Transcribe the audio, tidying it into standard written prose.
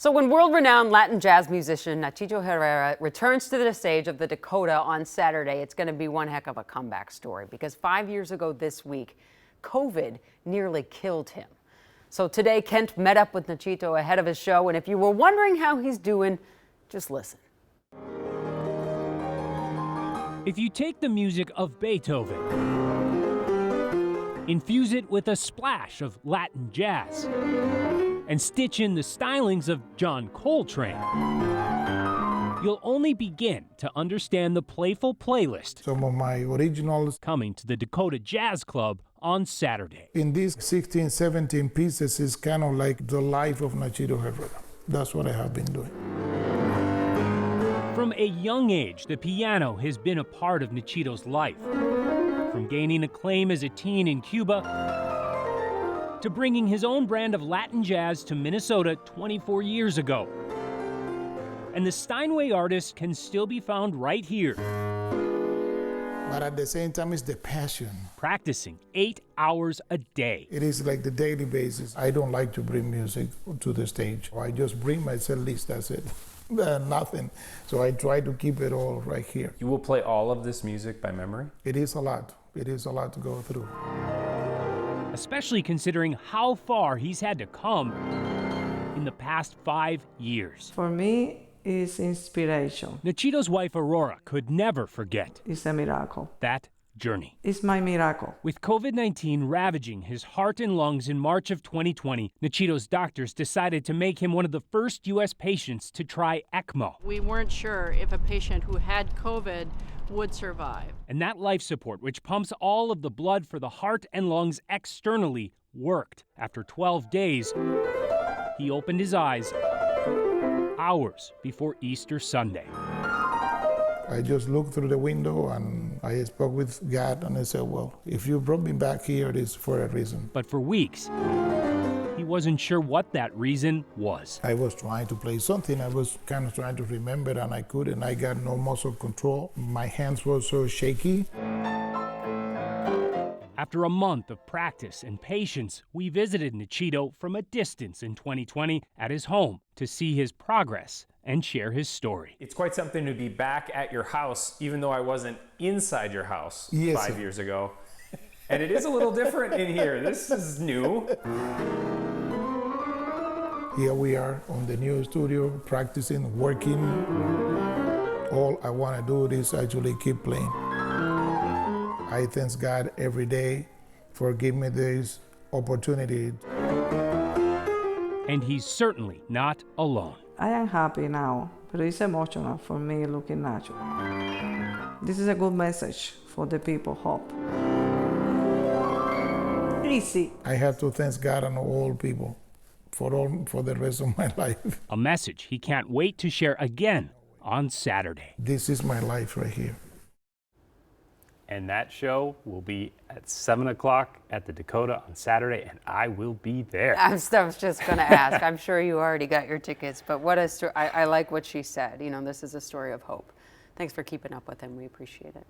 So when world-renowned Latin jazz musician Nachito Herrera returns to the stage of the Dakota on Saturday, it's going to be one heck of a comeback story because 5 years ago this week, COVID nearly killed him. So today, Kent met up with Nachito ahead of his show, and if you were wondering how he's doing, just listen. If you take the music of Beethoven, infuse it with a splash of Latin jazz, and stitch in the stylings of John Coltrane, you'll only begin to understand the playful playlist some of my originals coming to the Dakota Jazz Club on Saturday. in these 16, 17 pieces is kind of like the life of Nachito Herrera. That's what I have been doing. From a young age, the piano has been a part of Nachito's life. From gaining acclaim as a teen in Cuba to bringing his own brand of Latin jazz to Minnesota 24 years ago. And the Steinway artist can still be found right here, But at the same time, it's the passion. practicing 8 hours a day. It is like the daily basis. I don't like to bring music to the stage. I just bring my set list, that's it. Nothing. So I try to keep it all right here. You will play all of this music by memory? It is a lot. It is a lot to go through. Especially considering how far he's had to come in the past 5 years. For me, it's inspiration. Nachito's wife Aurora could never forget It's a miracle. that journey. It's my miracle. With COVID-19 ravaging his heart and lungs in March of 2020, Nachito's doctors decided to make him one of the first U.S. patients to try ECMO. We weren't sure if a patient who had COVID would survive. And that life support, which pumps all of the blood for the heart and lungs externally, worked. After 12 days, he opened his eyes hours before Easter Sunday. I just looked through the window and I spoke with God and I said, well, if you brought me back here, it is for a reason. But for weeks, he wasn't sure what that reason was. I was trying to play something. I was kind of trying to remember and I couldn't. I got no muscle control. My hands were so shaky. After a month of practice and patience, we visited Nachito from a distance in 2020 at his home to see his progress and share his story. It's quite something to be back at your house, even though I wasn't inside your house Yes, 5 sir. years ago. And it is a little different in here. This is new. Here we are on the new studio, practicing, working. All I want to do is actually keep playing. I thank God every day for giving me this opportunity. And he's certainly not alone. I am happy now, but it's emotional for me looking natural. This is a good message for the people, hope. Easy. I have to thank God and all people for the rest of my life. A message he can't wait to share again on Saturday. This is my life right here. And that show will be at 7 o'clock at the Dakota on Saturday, and I will be there. I was just going to ask. I'm sure you already got your tickets, but what a story. I like what she said. You know, this is a story of hope. Thanks for keeping up with him. We appreciate it.